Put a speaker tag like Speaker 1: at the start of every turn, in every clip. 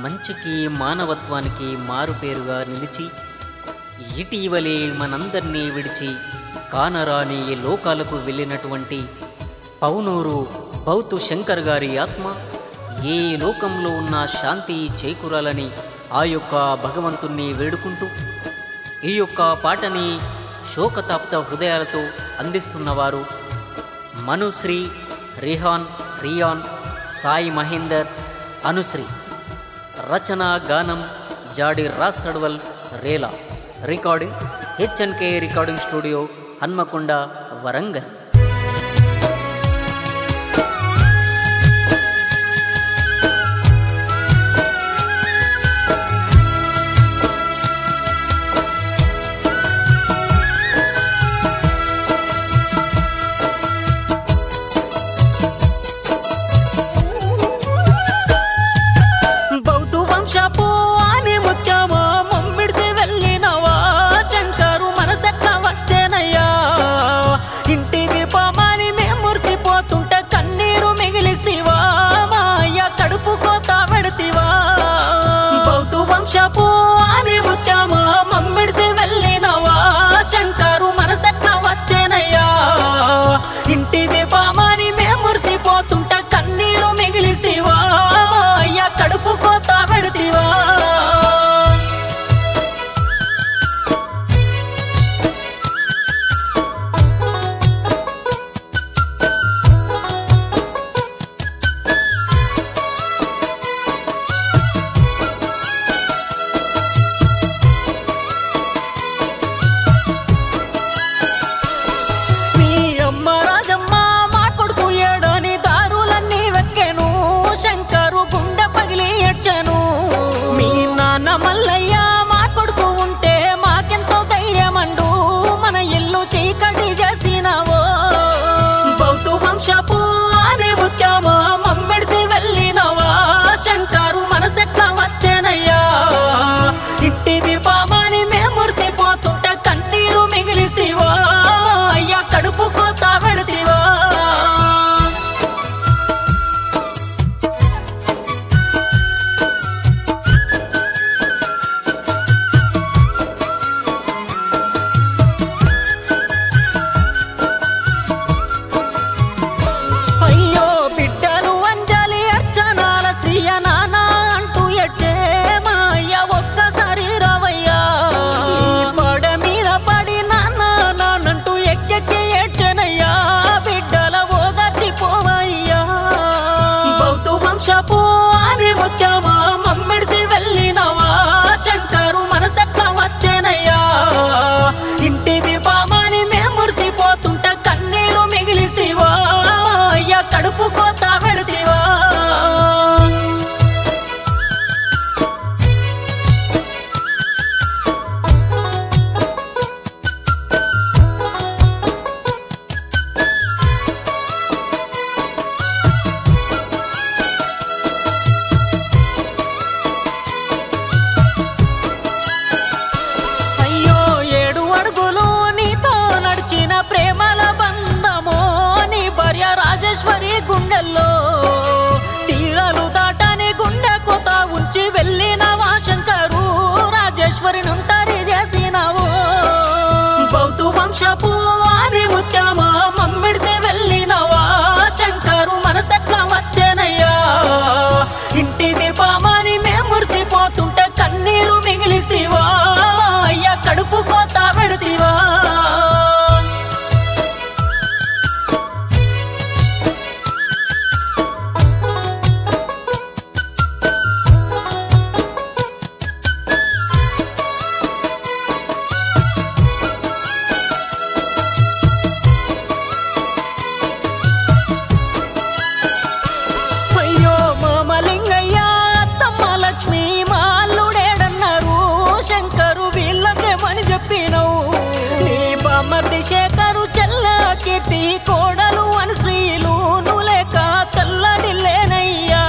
Speaker 1: మంచికి మానవత్వానికి మారుపేరుగా నిలిచి ఇటీవలే మనందర్నీ విడిచి కానరాని లోకాలకు వెళ్ళినటువంటి పౌనూరు బౌతు శంకర్ గారి ఆత్మ ఏ లోకంలో ఉన్న శాంతి చేకూరాలని ఆ యొక్క భగవంతుణ్ణి వేడుకుంటూ ఈ యొక్క పాటని శోకతాప్త హృదయాలతో అందిస్తున్నవారు మనుశ్రీ, రియాన్, సాయి మహేందర్, అనుశ్రీ. రచన గానం Jadi Raj Sadwal Rela. Recording HNK recording studio, Hanmakonda, Warangal. Shankar మనసెట్లా వచ్చేనయ్యా, ఇంటి దీపమాని మేము మురిసిపోతుంట కన్నీరు మిగిలిస్తీవా, అయ్యా కడుపు కోత పెడతీవా. మీ నాన్న మల్లయ్య మా కొడుకు ఉంటే మాకెంతో ధైర్యమండు, మన ఇల్లు చీకటి చేసినావో. బౌతు వంశపు ఆది ముత్యమా మమ్మిడిసి వెళ్ళినవా, శంకరు మనసెట్లా వచ్చేనయ్యా, ఇంటి దీపమాని మేము మురిసిపోతుంటే కన్నీరు మిగిలిస్తీవా, అయ్యా కడుపు కోత పెడతీవా. శంకరు మనసెట్లా వచ్చేనయ్యా, ఇంటి దీపమాని మేము మురిసిపోతుంటే కన్నీరు మిగిలిస్తీవా, అయ్యా కడుపు కోత పెడతీవా. ప్రేమల బంధమో నీ భార్య రాజేశ్వరి గుండెల్లో, తీరాలు దాటని గుండె కోత ఉంచి వెళ్ళినవా శంకరు, రాజేశ్వరి నుంటరి చేసినావు. బౌతు వంశపు ఆది ముత్యమా మమ్మిడిసి వెళ్ళినవా, శంకరు మనసెట్లా వచ్చేనయ్యా, ఇంటి దీపమాని మేము మురిసిపోతుంటే కన్నీరు మిగిలిస్తీవా, అయ్యా కడుపు కోత పెడతీవా. శేఖరు చెల్ల కీర్తి కోడలు అనుశ్రీలు నులేక తెల్లడిల్లేనయ్యా,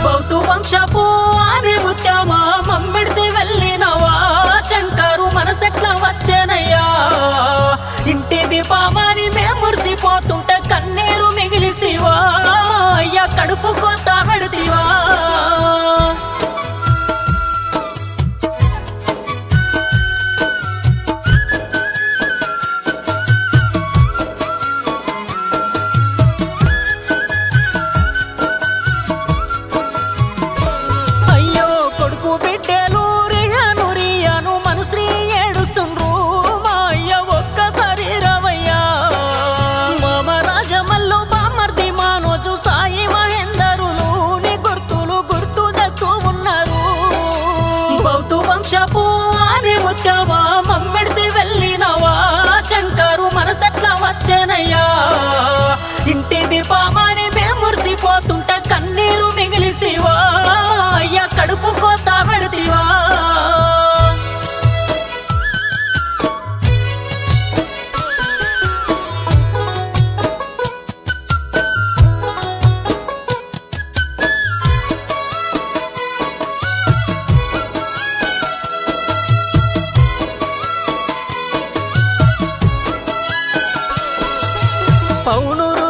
Speaker 1: బౌతు వంశపు ఆది ముత్యమా మమ్మిడిసి వెళ్ళినవా, శంకరు మనసెట్లా వచ్చేనయ్యా, ఇంటి దీపమాని మేము మురిసిపోతుంటే కన్నీరు మిగిలిస్తీవా, అయ్యా కడుపు కోత పెడతీవా. శంకరు మనసెట్లా వచ్చేనయ్యా ఇంటి దీపమని మేము మురిసిపోతుంటే కన్నీరు మిగిలిసివా అయ్యా కడుపు కోత పెడతీవా పౌనూరు